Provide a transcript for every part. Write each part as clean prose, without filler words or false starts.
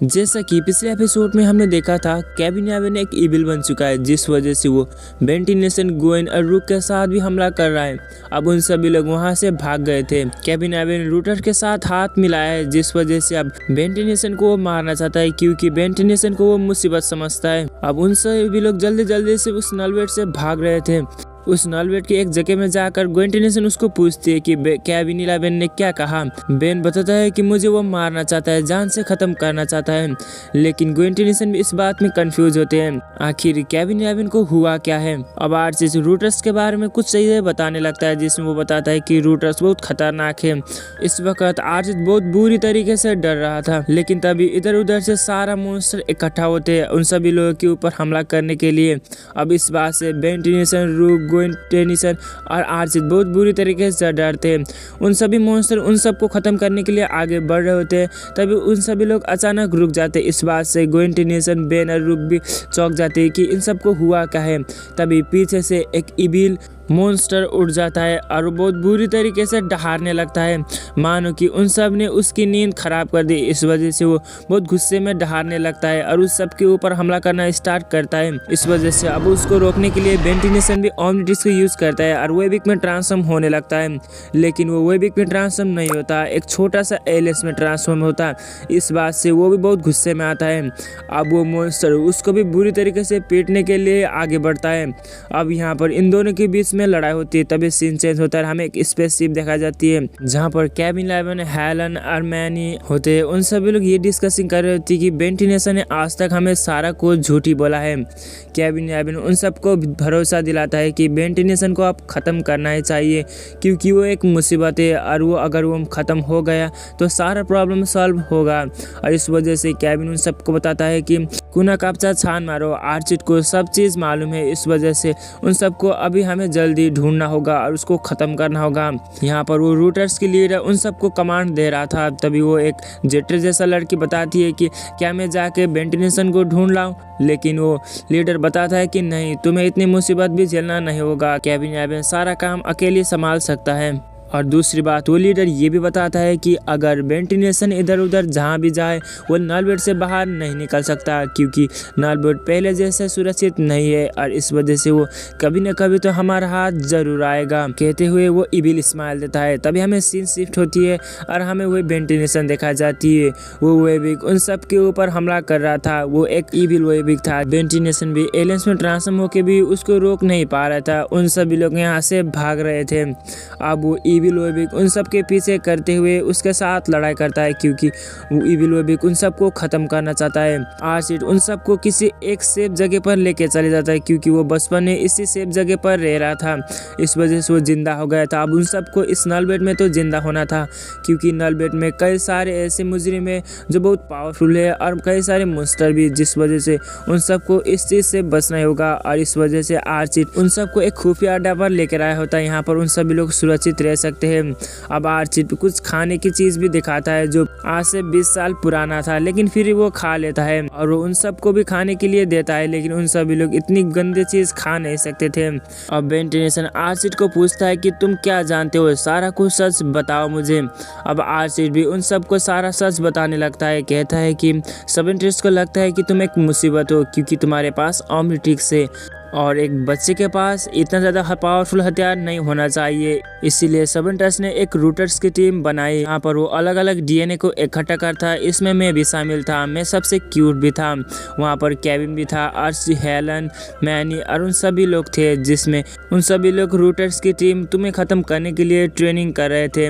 जैसा कि पिछले एपिसोड में हमने देखा था, केविन एवन एक इविल बन चुका है, जिस वजह से वो बेंटिनेशन, ग्वेन और रूक के साथ भी हमला कर रहा है। अब उन सभी लोग वहां से भाग गए थे। केविन एवन रूटर के साथ हाथ मिलाया है, जिस वजह से अब बेंटिनेशन को वो मारना चाहता है, क्योंकि बेंटिनेशन को वो मुसीबत समझता है। अब उन सभी लोग जल्दी जल्दी से उस नलवेट से भाग रहे थे। उस नलवेट की एक जगह में जाकर ग्वेंटिनेशन उसको पूछती है कि केविन इलेवन ने क्या कहा। बेन बताता है कि मुझे वो मारना चाहता है, जान से खत्म करना चाहता है, लेकिन ग्वेंटिनेशन भी इस बात में कंफ्यूज होते हैं आखिर केविन इलेवन को हुआ क्या है। अब आर्चिस रूटर्स के बारे में कुछ चीजें बताने लगता है, जिसमें वो बताता है कि रूटर्स बहुत खतरनाक है। इस वक्त आर्चिस बहुत बुरी तरीके से डर रहा था, लेकिन तभी इधर उधर से सारा मॉन्स्टर इकट्ठा होते हैं उन सभी लोगों के ऊपर हमला करने के लिए। अब इस बात से बेंटिनेशन, रूक, ग्वेंटिनेशन और आर्चिस बहुत बुरी तरीके से डरते हैं। उन सभी मॉन्स्टर उन सबको खत्म करने के लिए आगे बढ़ रहे होते हैं, तभी उन सभी लोग अचानक रुक जाते। इस बात से ग्वेंटिनेशन, बेन और रूक भी चौंक जाते हैं कि इन सबको हुआ क्या है। तभी पीछे से एक इविल मॉन्स्टर उड़ जाता है और वो बहुत बुरी तरीके से डहारने लगता है, मानो कि उन सब ने उसकी नींद खराब कर दी। इस वजह से वो बहुत गुस्से में डहारने लगता है और उस सब के ऊपर हमला करना स्टार्ट करता है। इस वजह से अब उसको रोकने के लिए बेंटिनेशन भी ओमनिट्रिक्स को यूज करता है और वेबिक में ट्रांसफॉर्म होने लगता है, लेकिन वो वेबिक में ट्रांसफॉर्म नहीं होता, एक छोटा सा एलियस में ट्रांसफॉर्म होता है। इस बात से वो भी बहुत गुस्से में आता है। अब वो मॉन्स्टर उसको भी बुरी तरीके से पीटने के लिए आगे बढ़ता है। अब यहाँ पर इन दोनों के बीच में लड़ाई होती है, तभी सीन चेंज होता है। हमें एक स्पेसशिप देखा जाती है जहाँ पर केविन इलेवन, हेलन और मैनी होते हैं। उन सभी लोग ये डिस्कसिंग कर रहे होते हैं कि बेंटिनेशन ने आज तक हमें सारा कुछ झूठी बोला है। केविन इलेवन उन सबको भरोसा दिलाता है कि बेंटिनेशन को अब खत्म करना ही चाहिए, क्योंकि वो एक मुसीबत है और वो अगर वो खत्म हो गया तो सारा प्रॉब्लम सॉल्व होगा। और इस वजह से केविन उन सबको बताता है कि कुना कापचा छान मारो, आर्चिट को सब चीज़ मालूम है। इस वजह से उन सबको अभी हमें जल्दी ढूंढना होगा और उसको ख़त्म करना होगा। यहाँ पर वो रूटर्स की लीडर उन सबको कमांड दे रहा था, तभी वो एक जेटर जैसा लड़की बताती है कि क्या मैं जाके बेंटिनेशन को ढूंढ लाऊं, लेकिन वो लीडर बताता है कि नहीं, तुम्हें इतनी मुसीबत भी झेलना नहीं होगा, केविन इलेवन सारा काम अकेले संभाल सकता है। और दूसरी बात, वो लीडर ये भी बताता है कि अगर बेंटिनेशन इधर उधर जहाँ भी जाए वो नलबेट से बाहर नहीं निकल सकता, क्योंकि नलबेट पहले जैसे सुरक्षित नहीं है और इस वजह से वो कभी न कभी तो हमारा हाथ जरूर आएगा। कहते हुए वो इविल स्माइल देता है। तभी हमें सीन शिफ्ट होती है और हमें वही बेंटिनेशन देखा जाती है। वो वेबिक उन सब के ऊपर हमला कर रहा था, वो एक इविल वेबिक था। बेंटिनेशन भी एलियंस में ट्रांसफॉर्म होकर भी उसको रोक नहीं पा रहा था। उन सभी लोग यहाँ से भाग रहे थे। अब वो इविल वेबिक उन सब के पीछे करते हुए उसके साथ लड़ाई करता है, क्योंकि वो इविल वेबिक उन सबको खत्म करना चाहता है। आर्चिट उन सबको किसी एक सेफ जगह पर लेके चले जाता है, क्योंकि वो बचपन में इसी सेफ जगह पर रह रहा था। इस वजह से वो जिंदा हो गया था। अब उन सबको इस नलबेट में तो जिंदा होना था, क्योंकि नलबेट में कई सारे ऐसे मुजरिम है जो बहुत पावरफुल है और कई सारे मॉन्स्टर भी, जिस वजह से उन सबको इस चीज़ से बचना होगा। और इस वजह से आर्चिट उन सबको एक खुफिया अड्डा पर लेकर आया होता है, यहाँ पर उन सभी लोग सुरक्षित रह सकते हैं। अब आर्चिट कुछ खाने की चीज़ भी दिखाता है जो आज से 20 साल पुराना था, लेकिन फिर वो खा लेता है और वो उन सबको भी खाने के लिए देता है, लेकिन उन सभी लोग इतनी गंदी चीज़ खा नहीं सकते थे। अब बेंटिनेशन आर्चिट को पूछता है कि तुम क्या जानते हो, सारा कुछ सच बताओ मुझे। अब आर्चिट भी उन सबको सारा सच बताने लगता है। कहता है कि सबेंट्रिक्स को लगता है कि तुम एक मुसीबत हो, क्योंकि तुम्हारे पास ओमनिट्रिक्स है और एक बच्चे के पास इतना ज़्यादा पावरफुल हथियार नहीं होना चाहिए। इसीलिए सबेंट्रिक्स ने एक रूटर्स की टीम बनाई। यहाँ पर वो अलग अलग डीएनए को इकट्ठा करता है। इसमें मैं भी शामिल था, मैं सबसे क्यूट भी था। वहाँ पर केविन भी था, आर्ची, हेलन, मैनी और उन सभी लोग थे, जिसमें उन सभी लोग रूटर्स की टीम तुम्हें ख़त्म करने के लिए ट्रेनिंग कर रहे थे।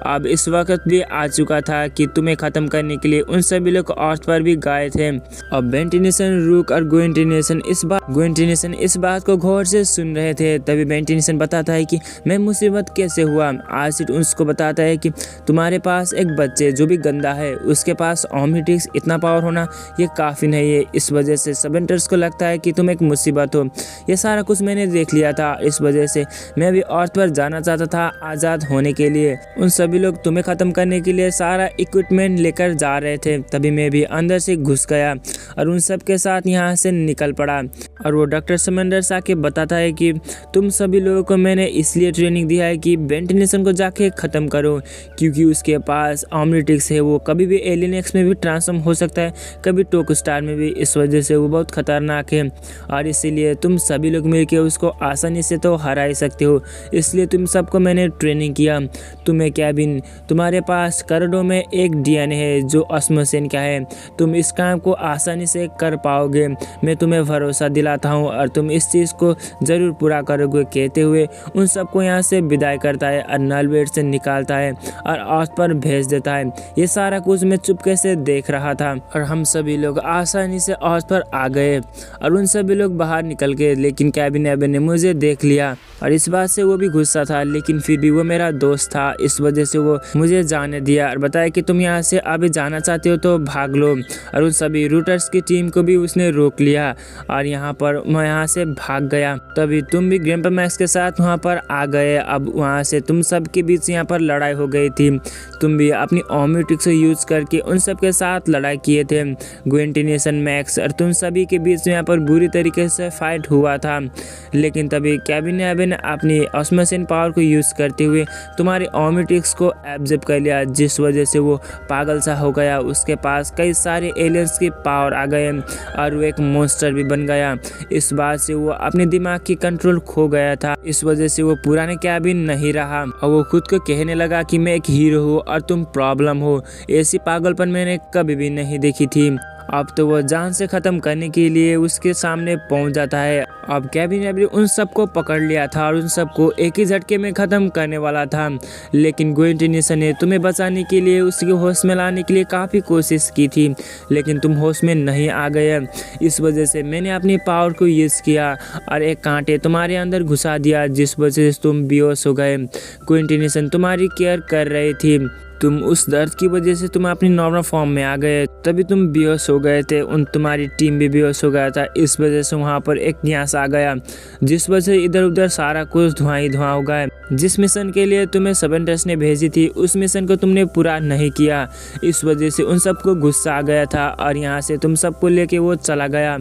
अब इस वक्त भी आ चुका था कि तुम्हें ख़त्म करने के लिए उन सभी लोग अर्थ पर भी गए थे। अब बेंटिनेशन, रूक और ग्वेंटिनेशन इस बात को गौर से सुन रहे थे। तभी बेंटिनेशन बताता है कि मैं मुसीबत कैसे हुआ। आर्चिट उसको बताता है कि तुम्हारे पास एक बच्चे जो भी गंदा है, उसके पास ओमनिट्रिक्स इतना पावर होना ये काफ़ी नहीं है। इस वजह से सबेंट्रिक्स को लगता है कि तुम एक मुसीबत हो। ये सारा कुछ मैंने देख लिया था, इस वजह से मैं भी अर्थ पर जाना चाहता था आज़ाद होने के लिए। उन सभी लोग तुम्हें ख़त्म करने के लिए सारा इक्विपमेंट लेकर जा रहे थे। तभी मैं भी अंदर से घुस गया और उन सब के साथ यहाँ से निकल पड़ा। और वो डॉक्टर समंदर आके बताता है कि तुम सभी लोगों को मैंने इसलिए ट्रेनिंग दिया है कि वेंटिलेशन को जाके ख़त्म करो, क्योंकि उसके पास ऑमनिट्रिक्स है, वो कभी भी एलियन एक्स में भी ट्रांसफॉर्म हो सकता है, कभी टोक स्टार में भी। इस वजह से वो बहुत ख़तरनाक है और इसीलिए तुम सभी लोग मिलकर उसको आसानी से तो हरा ही सकते हो। इसलिए तुम सबको मैंने ट्रेनिंग किया। तुम्हें कैबिन, तुम्हारे पास करोड़ों में एक डीएनए है जो ऑस्मोसिन का है, तुम इस काम को आसानी से कर पाओगे, मैं तुम्हें भरोसा दिलाता हूँ और तुम इस चीज़ को ज़रूर पूरा करोगे। कहते हुए उन सबको यहाँ से विदाई करता है और नलबेट से निकालता है और अर्थ पर भेज देता है। ये सारा कुछ मैं चुपके से देख रहा था और हम सभी लोग आसानी से अर्थ पर आ गए और उन सभी लोग बाहर निकल गए। लेकिन कैबिन एबन ने मुझे देख लिया और इस बात से वो भी गुस्सा था, लेकिन फिर भी वो मेरा दोस्त था, इस वजह से वो मुझे जाने दिया और बताया कि तुम यहाँ से अभी जाना चाहते हो तो भाग लो। और उन सभी रूटर्स की टीम को भी उसने रोक लिया और यहाँ पर मैं यहाँ से भाग गया। तभी तुम भी ग्रैंडपा मैक्स के साथ वहाँ पर आ गए। अब वहाँ से तुम सब के बीच यहाँ पर लड़ाई हो गई थी। तुम भी अपनी ऑमनिट्रिक्स को यूज करके उन सब के साथ लड़ाई किए थे। ग्वेंटिनेशन मैक्स और तुम सभी के बीच यहाँ पर बुरी तरीके से फाइट हुआ था, लेकिन तभी कैबिन एबन ने अपनी ऑस्मोसिन पावर को यूज करते हुए तुम्हारी ऑमनिट्रिक्स को एब्जॉर्ब कर लिया, जिस वजह से वो पागल सा हो गया। उसके पास कई सारे एलियंस की पावर आ गए और वो एक मॉन्स्टर भी बन गया। इस बात से वो अपने दिमाग की कंट्रोल खो गया था। इस वजह से वो पुराने कैबिन नहीं रहा और वो खुद को कहने लगा कि मैं एक हीरो हूँ और तुम प्रॉब्लम हो। ऐसी पागलपन मैंने कभी भी नहीं देखी थी। अब तो वो जान से ख़त्म करने के लिए उसके सामने पहुंच जाता है। अब कैबिन एबन उन सबको पकड़ लिया था और उन सबको एक ही झटके में ख़त्म करने वाला था, लेकिन ग्वेंटिनेशन ने तुम्हें बचाने के लिए, उसके होश में लाने के लिए काफ़ी कोशिश की थी, लेकिन तुम होश में नहीं आ गए। इस वजह से मैंने अपनी पावर को यूज़ किया और एक कांटे तुम्हारे अंदर घुसा दिया, जिस वजह से तुम बेहोश हो गए। ग्वेंटिनेशन तुम्हारी केयर कर रही थी, तुम उस दर्द की वजह से तुम अपनी नॉर्मल फॉर्म में आ गए, तभी तुम बेहोश हो गए थे। तुम्हारी टीम भी बेहोश हो गया था, इस वजह से वहाँ पर एक गैस आ गया, जिस वजह से इधर उधर सारा कुछ धुआं ही धुआं हो गया। जिस मिशन के लिए तुम्हें सेवेंटस ने भेजी थी उस मिशन को तुमने पूरा नहीं किया, इस वजह से उन सबको गुस्सा आ गया था और यहाँ से तुम सबको लेके वो चला गया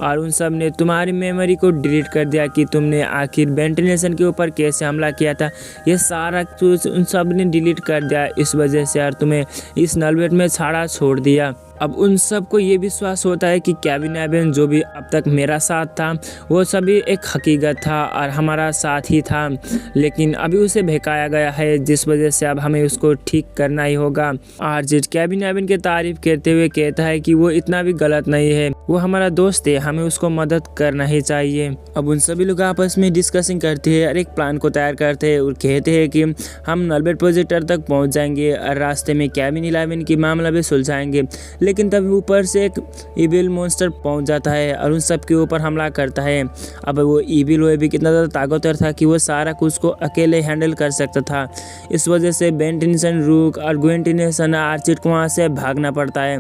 और उन सब ने तुम्हारी मेमोरी को डिलीट कर दिया कि तुमने आखिर वेंटिलेशन के ऊपर कैसे हमला किया था। ये सारा कुछ उन सब ने डिलीट कर दिया, इस वजह से यार तुम्हें इस नलबेट में छोड़ दिया। अब उन सबको ये विश्वास होता है कि कैबिन एबन जो भी अब तक मेरा साथ था वो सभी एक हकीकत था और हमारा साथ ही था, लेकिन अभी उसे बहकाया गया है, जिस वजह से अब हमें उसको ठीक करना ही होगा। आरजेड कैबिन एबन की तारीफ करते हुए कहता है कि वो इतना भी गलत नहीं है, वो हमारा दोस्त है, हमें उसको मदद करना ही चाहिए। अब उन सभी लोग आपस में डिस्कसिंग करते हैं और एक प्लान को तैयार करते हैं और कहते हैं कि हम नलबेट प्रोजेक्टर तक पहुँच जाएंगे और रास्ते में कैबिन 11 की मामला भी सुलझाएंगे। लेकिन तभी ऊपर से एक इविल मॉन्स्टर पहुंच जाता है और उन सब के ऊपर हमला करता है। अब वो इविल वो भी कितना ज़्यादा ताकतवर था कि वो सारा कुछ को अकेले हैंडल कर सकता था। इस वजह से वेंटिलेशन, रूक और ग्वेंटिनेशन आर्चिड को वहाँ से भागना पड़ता है।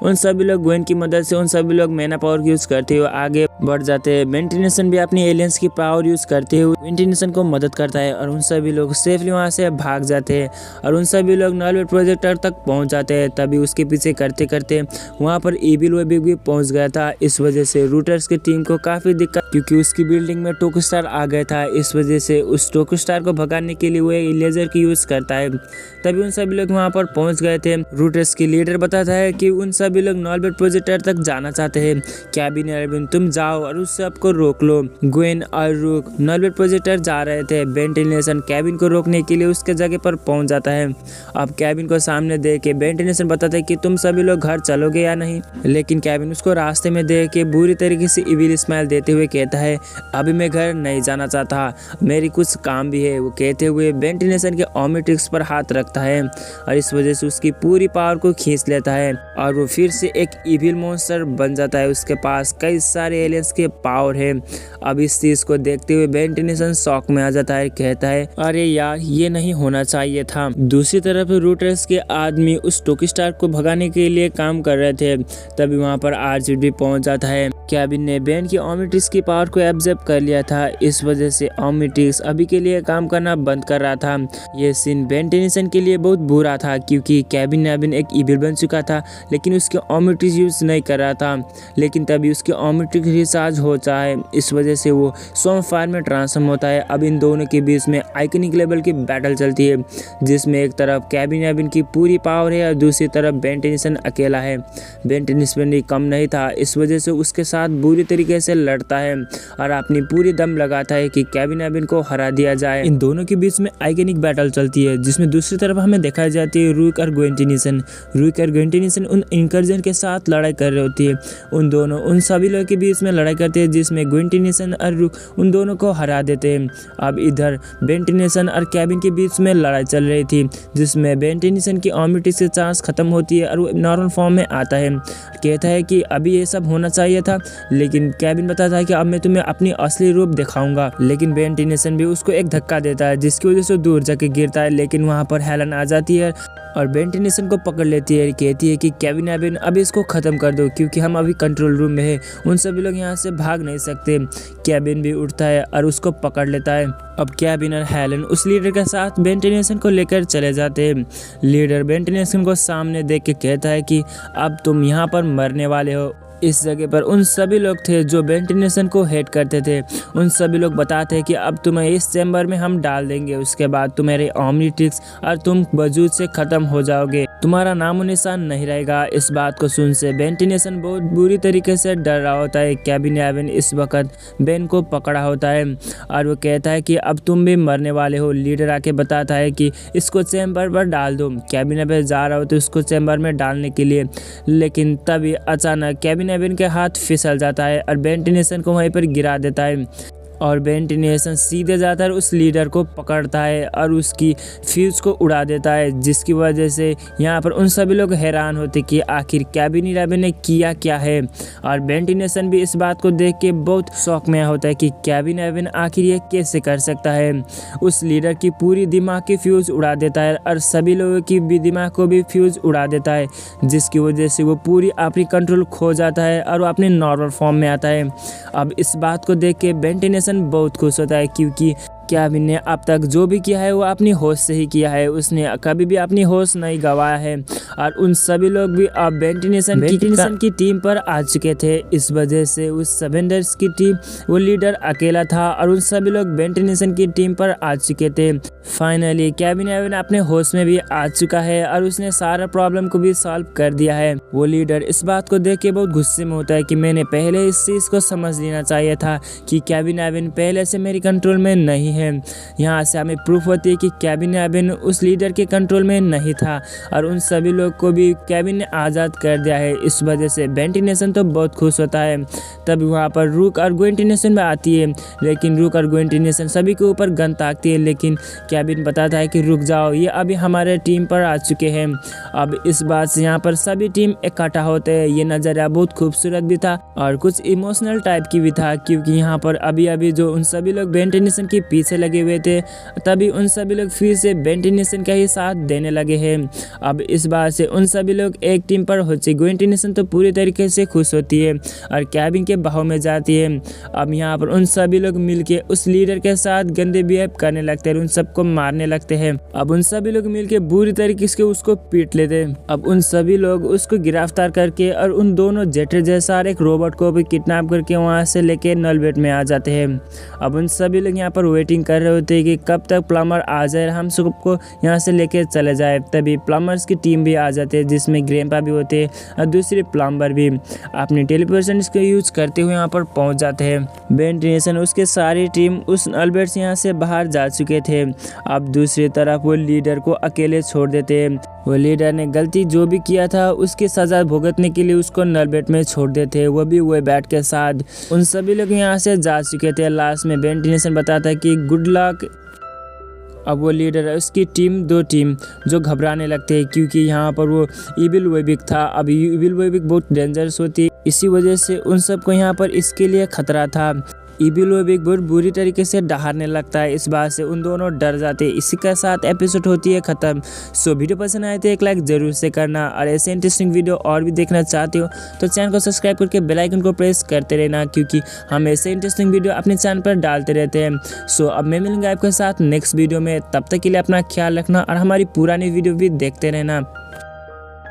उन सभी लोग ग्वेन की मदद से उन सभी लोग मैना पावर यूज़ करते हुए आगे बढ़ जाते हैं। वेंटिलेशन भी अपनी एलियंस की पावर यूज़ करते हुए वेंटिलेशन को मदद करता है और उन सभी लोग सेफली वहाँ से भाग जाते हैं और उन सभी लोग नलबेट प्रोजेक्टर तक पहुँच जाते हैं। तभी उसके पीछे करते करते वहाँ पर इविल वेब भी पहुँच गया था। इस वजह से रूटर्स की टीम को काफ़ी दिक्कत, क्योंकि उसकी बिल्डिंग में टोक स्टार आ गया था। इस वजह से उस टोक स्टार को भगाने के लिए वो लेजर की यूज़ करता है। तभी उन सभी लोग वहाँ पर पहुँच गए थे। रूटर्स की लीडर बताता है कि उन सभी लोग नलबेट प्रोजेक्टर तक जाना चाहते हैं। कैबिन एबन तुम जाओ और उस सबको रोक लो। ग्वेन और रूक नलबेट प्रोजेक्टर जा रहे थे। वेंटिलेशन कैबिन को रोकने के लिए उसके जगह पर पहुँच जाता है। अब कैबिन को सामने देख के वेंटिलेशन बताता है कि तुम सभी लोग घर चलोगे या नहीं, लेकिन कैबिन उसको रास्ते में देख के बुरी तरीके से इविल स्माइल देते हुए कहता है अभी मैं घर नहीं जाना चाहता, मेरी कुछ काम भी है। वो कहते हुए वेंटिलेशन के ऑमनिट्रिक्स पर हाथ रखता है और इस वजह से उसकी पूरी पावर को खींच लेता है और वो फिर से एक इविल मॉन्स्टर बन जाता है। उसके पास कई सारे एलियंस के पावर है। अब इस चीज को देखते हुए वेंटिलेशन शॉक में आ जाता है, कहता है अरे यार ये नहीं होना चाहिए था। दूसरी तरफ रूटर्स के आदमी उस टोकी स्टार को भगाने के लिए काम कर रहे थे। तभी वहाँ पर आरजेड भी पहुँच जाता है केविन ने बेन की ओमनिट्रिक्स की पावर को एब्जॉर्ब कर लिया था। इस वजह से ओमनिट्रिक्स अभी के लिए काम करना बंद कर रहा था। ये सीन बेन टेनिसन के लिए बहुत बुरा था क्योंकि केविन नैविन एक इविल बन चुका था लेकिन उसके ओमनिट्रिक्स यूज नहीं कर रहा था। लेकिन तभी उसके ओमनिट्रिक्स रिचार्ज होता है, इस वजह से वो स्वॉर्म फायर में ट्रांसफॉर्म होता है। अब इन दोनों के बीच में आइकनिक लेवल की बैटल चलती है जिसमें एक तरफ केविन नैविन की पूरी पावर है और दूसरी तरफ बेन टेनिसन अकेला है। बेन टेनिसन भी कम नहीं था, इस वजह से उसके साथ बुरी तरीके से लड़ता है और अपनी पूरी दम लगाता है कि केविन नैविन को हरा दिया जाए। इन दोनों के बीच में आइकनिक बैटल चलती है जिसमें दूसरी तरफ हमें दिखाई जाती है रूक और ग्वेन टेनिसन। रूक और ग्वेन टेनिसन उन इंकर्जन के साथ लड़ाई कर रही होती है। उन सभी लोगों के बीच में लड़ाई करते हैं जिसमें ग्वेन टेनिसन और रूक उन दोनों को हरा देते हैं। अब इधर बेन टेनिसन और केविन के बीच में लड़ाई चल रही थी जिसमें बेन टेनिसन की ओमनिट्रिक्स की चांस खत्म होती है और वो नॉर्मल फॉर्म में आता है। कहता है कि अभी ये सब होना चाहिए था, लेकिन केविन बताता है कि अब मैं तुम्हें अपनी असली रूप दिखाऊंगा। लेकिन बेन टेनिसन भी उसको एक धक्का देता है जिसकी वजह से दूर जाके गिरता है। लेकिन वहाँ पर हेलन आ जाती है और बेन टेनिसन को पकड़ लेती है। कहती है कि केविन नैविन अभी इसको ख़त्म कर दो क्योंकि हम अभी कंट्रोल रूम में है, उन सभी लोग यहाँ से भाग नहीं सकते। केविन भी उठता है और उसको पकड़ लेता है। अब केविन और हेलन उस लीडर के साथ बेन टेनिसन को लेकर चले जाते हैं। लीडर बेन टेनिसन को सामने देख के कहता है कि अब तुम यहाँ पर मरने वाले हो। इस जगह पर उन सभी लोग थे जो बेन टेनिसन को हेट करते थे। उन सभी लोग बताते हैं कि अब तुम्हें इस चैम्बर में हम डाल देंगे, उसके बाद तुम्हारे ओमनिट्रिक्स और तुम वजूद से ख़त्म हो जाओगे, तुम्हारा नामो निशान नहीं रहेगा। इस बात को सुन से बेन टेनिसन बहुत बुरी तरीके से डर रहा होता है। केविन नैविन इस वक्त बेन को पकड़ा होता है और वो कहता है कि अब तुम भी मरने वाले हो। लीडर आके बताता है कि इसको चैम्बर पर डाल दो। केविन नैविन जा रहा हो तो उसको चैम्बर में डालने के लिए, लेकिन तभी अचानक केविन नैविन के हाथ फिसल जाता है और बेन टेनिसन को वहीं पर गिरा देता है और बेन टेनिसन सीधे जाकर उस लीडर को पकड़ता है और उसकी फ्यूज को उड़ा देता है, जिसकी वजह से यहाँ पर उन सभी लोग हैरान होते कि आखिर केविन नैविन ने किया क्या है। और बेन टेनिसन भी इस बात को देख के बहुत शौक में होता है कि केविन नैविन आखिर ये कैसे कर सकता है। उस लीडर की पूरी दिमाग की फ्यूज उड़ा देता है और सभी लोगों की भी दिमाग को भी फ्यूज उड़ा देता है, जिसकी वजह से वो पूरी अपनी कंट्रोल खो जाता है और वो अपने नॉर्मल फॉर्म में आता है। अब इस बात को देख के बेन टेनिसन बहुत खुश होता है क्योंकि केविन ने अब तक जो भी किया है वो अपनी होश से ही किया है, उसने कभी भी अपनी होश नहीं गंवाया है। और उन सभी लोग भी अब बेन टेनिसन की टीम पर आ चुके थे। इस वजह से उस सवेंडर्स की टीम वो लीडर अकेला था और उन सभी लोग बेन टेनिसन की टीम पर आ चुके थे। फाइनली केविन नैविन अपने होश में भी आ चुका है और उसने सारा प्रॉब्लम को भी सॉल्व कर दिया है। वो लीडर इस बात को देख के बहुत गुस्से में होता है कि मैंने पहले इस चीज़ को समझ लेना चाहिए था कि केविन नैविन पहले से मेरी कंट्रोल में नहीं है। यहाँ से हमें प्रूफ होती है कि केविन नैविन उस लीडर के कंट्रोल में नहीं था और उन सभी लोग को भी केविन ने आज़ाद कर दिया है। इस वजह से बेन टेनिसन तो बहुत खुश होता है। तब वहाँ पर रूक और ग्वेन टेनिसन में आती है, लेकिन रूक और ग्वेन टेनिसन सभी के ऊपर गन ताकती है, लेकिन केविन बताता है कि रुक जाओ, ये अभी हमारे टीम पर आ चुके हैं। अब इस बात से यहाँ पर सभी टीम इकट्ठा होते हैं। ये नज़ारा बहुत खूबसूरत भी था और कुछ इमोशनल टाइप की भी था क्योंकि यहाँ पर अभी अभी जो उन सभी लोग बेन टेनिसन के पीछे लगे हुए थे, तभी उन सभी लोग फिर से बेन टेनिसन का ही साथ देने लगे हैं। अब इस बात से उन सभी लोग एक टीम पर हो चुके। ग्वेन टेनिसन तो पूरी तरीके से खुश होती है और केविन के बाहों में जाती है। अब यहाँ पर उन सभी लोग मिलके उस लीडर के साथ गंदे बिहेव करने लगते हैं, उन सबको मारने लगते हैं। अब उन सभी लोग मिलके बुरी तरीके से उसको पीट लेते हैं। अब उन सभी लोग उसको गिरफ्तार करके और उन दोनों जेटर जैसा एक रोबोट को भी किडनैप करके वहाँ से लेके नलबेट में आ जाते हैं। अब उन सभी लोग यहाँ पर वेटिंग कर रहे होते हैं कि कब तक प्लम्बर आ जाए, हम सबको यहाँ से लेके चले जाए। तभी प्लम्बर्स की टीम भी आ जाती है जिसमें ग्रैंडपा भी होते हैं और दूसरे प्लम्बर भी अपनी टेलीपोर्टेशन को यूज करते हुए यहाँ पर पहुँच जाते हैं। बेन टेनिसन उसके सारी टीम उस नलबेट से यहाँ से बाहर जा चुके थे। अब दूसरी तरफ वो लीडर को अकेले छोड़ देते हैं। वो लीडर ने गलती जो भी किया था उसकी सजा भुगतने के लिए उसको नलबेट में छोड़ देते, वो भी वो बैट के साथ। उन सभी लोग यहाँ से जा चुके थे। लास्ट में बेन टेनिसन बताता है कि गुड लक। अब वो लीडर है उसकी टीम, दो टीम जो घबराने लगते हैं क्योंकि यहाँ पर वो इविल वेबिक था। अब इविल वेबिक बहुत डेंजरस होती है, इसी वजह से उन सबको यहाँ पर इसके लिए खतरा था। इविल वेब एक बहुत बुरी तरीके से डहारने लगता है। इस बात से उन दोनों डर जाते हैं। इसी के साथ एपिसोड होती है खत्म। सो वीडियो पसंद आए तो एक लाइक जरूर से करना, और ऐसे इंटरेस्टिंग वीडियो और भी देखना चाहते हो तो चैनल को सब्सक्राइब करके बेल आइकन को प्रेस करते रहना, क्योंकि हम ऐसे इंटरेस्टिंग वीडियो अपने चैनल पर डालते रहते हैं। सो अब मैं मिलूंगा आपके साथ नेक्स्ट वीडियो में। तब तक के लिए अपना ख्याल रखना और हमारी पुरानी वीडियो भी देखते रहना।